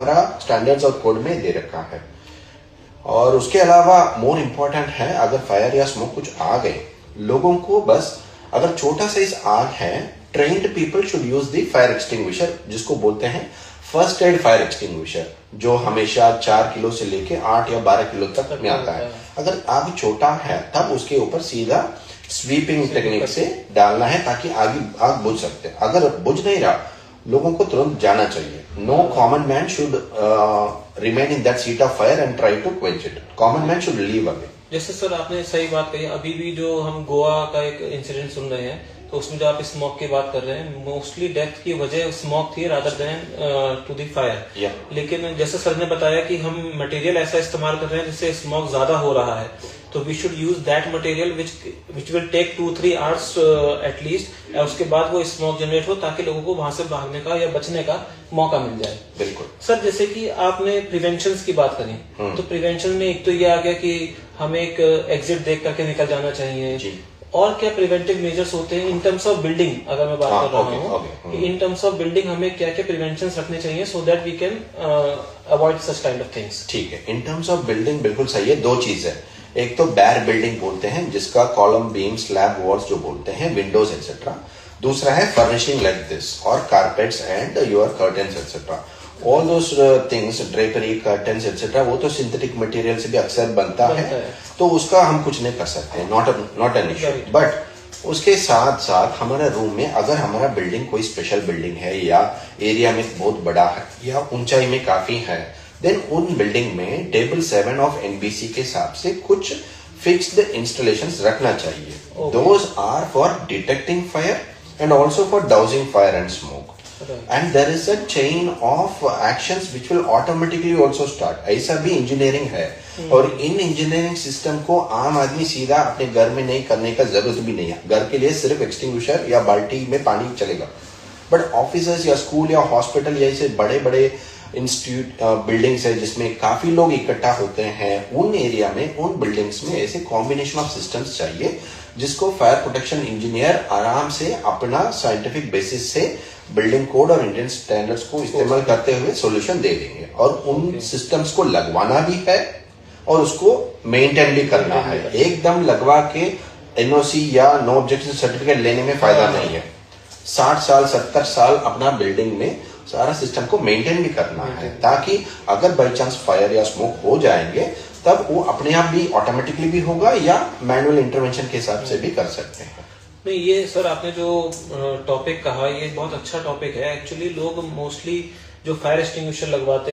हमारा स्टैंडर्ड्स और कोड में दे रखा है। और उसके अलावा मोर इम्पोर्टेंट है, अगर फायर या स्मोक कुछ आ गए, लोगों को बस अगर छोटा साइज आग है, trained people should use the fire extinguisher, जिसको बोलते हैं फर्स्ट एड फायर एक्सटिंग्विशर, जो हमेशा 4 किलो से लेके 8 या 12 किलो तक में आता है। अगर आग छोटा है तब उसके ऊपर सीधा स्वीपिंग टेक्निक से डालना है ताकि आग बुझ सकते। अगर बुझ नहीं रहा, लोगों को तुरंत जाना चाहिए। No common man should remain in that seat of fire and try to quench it. Common man should leave away. जैसे सर आपने सही बात कही, अभी भी जो हम गोवा का एक इंसिडेंट सुन रहे हैं, तो उसमें जो आप स्मोक की बात कर रहे हैं, मोस्टली डेथ की वजह स्मोक थी rather than to the fire. लेकिन जैसे सर ने बताया कि हम मटेरियल ऐसा इस्तेमाल कर रहे हैं जिससे स्मोक ज्यादा हो रहा है, तो we should use that material which will take 2-3 hours at least, उसके बाद वो स्मोक जनरेट हो ताकि लोगों को वहां से भागने का या बचने का मौका मिल जाए। बिल्कुल सर, जैसे कि आपने प्रिवेंशन की बात करी, तो प्रिवेंशन में एक तो ये आ गया कि हमें एक एग्जिट देख करके निकल जाना चाहिए जी। और क्या प्रिवेंटिव मेजर्स होते हैं इन टर्म्स ऑफ बिल्डिंग, अगर मैं बात कर रहा हूँ इन टर्म्स ऑफ बिल्डिंग हमें क्या क्या प्रिवेंशन रखने चाहिए so that we can avoid such kind of things? ठीक है, इन टर्म्स ऑफ बिल्डिंग बिल्कुल सही है। दो चीज है, एक तो बैर बिल्डिंग बोलते हैं, जिसका कॉलम, बीम, स्लैब, वॉल्स जो बोलते हैं, विंडोज एक्सेट्रा। दूसरा है फर्निशिंग लाइक दिस, और carpets and your curtains etcetera. All those things, drapery, curtains etcetera, वो तो सिंथेटिक मटेरियल से भी अक्सर बनता है, तो उसका हम कुछ नहीं कर सकते, नॉट एन इश्यू। बट उसके साथ साथ हमारा रूम में अगर हमारा बिल्डिंग कोई स्पेशल बिल्डिंग है या एरिया में बहुत बड़ा है या ऊंचाई में काफी है, देन उन बिल्डिंग में टेबल 7 ऑफ एनबीसी के हिसाब से कुछ फिक्स्ड इंस्टॉलेशंस रखना चाहिए। Those are for detecting fire and also for dousing fire and smoke. And there is a chain of actions which will automatically also start. ऐसा भी इंजीनियरिंग है, और इन इंजीनियरिंग सिस्टम को आम आदमी सीधा अपने घर में नहीं करने का जरूरत भी नहीं है। घर के लिए सिर्फ एक्सटिंग्विशर या बाल्टी में पानी चलेगा, बट ऑफिसेज या स्कूल या हॉस्पिटल या ऐसे बड़े बड़े इंस्टीट्यूट बिल्डिंग्स है जिसमें काफी लोग इकट्ठा होते हैं, उन एरिया में, उन बिल्डिंग्स में ऐसे कॉम्बिनेशन ऑफ सिस्टम्स चाहिए जिसको फायर प्रोटेक्शन इंजीनियर आराम से अपना साइंटिफिक बेसिस से बिल्डिंग कोड और इंडियन स्टैंडर्ड्स को इस्तेमाल करते हुए सॉल्यूशन दे देंगे। और उन सिस्टम्स को लगवाना भी है और उसको मेंटेन भी करना है। एकदम लगवा के एनओसी या नो ऑब्जेक्शन सर्टिफिकेट लेने में फायदा नहीं है। 60 साल 70 साल अपना बिल्डिंग में सारा सिस्टम को मेंटेन भी करना है, ताकि अगर बाई चांस फायर या स्मोक हो जाएंगे तब वो अपने आप भी ऑटोमेटिकली भी होगा या मैनुअल इंटरवेंशन के हिसाब से भी कर सकते हैं। नहीं, ये सर आपने जो टॉपिक कहा, ये बहुत अच्छा टॉपिक है। एक्चुअली लोग मोस्टली जो फायर एक्सटिंग्विशर लगवाते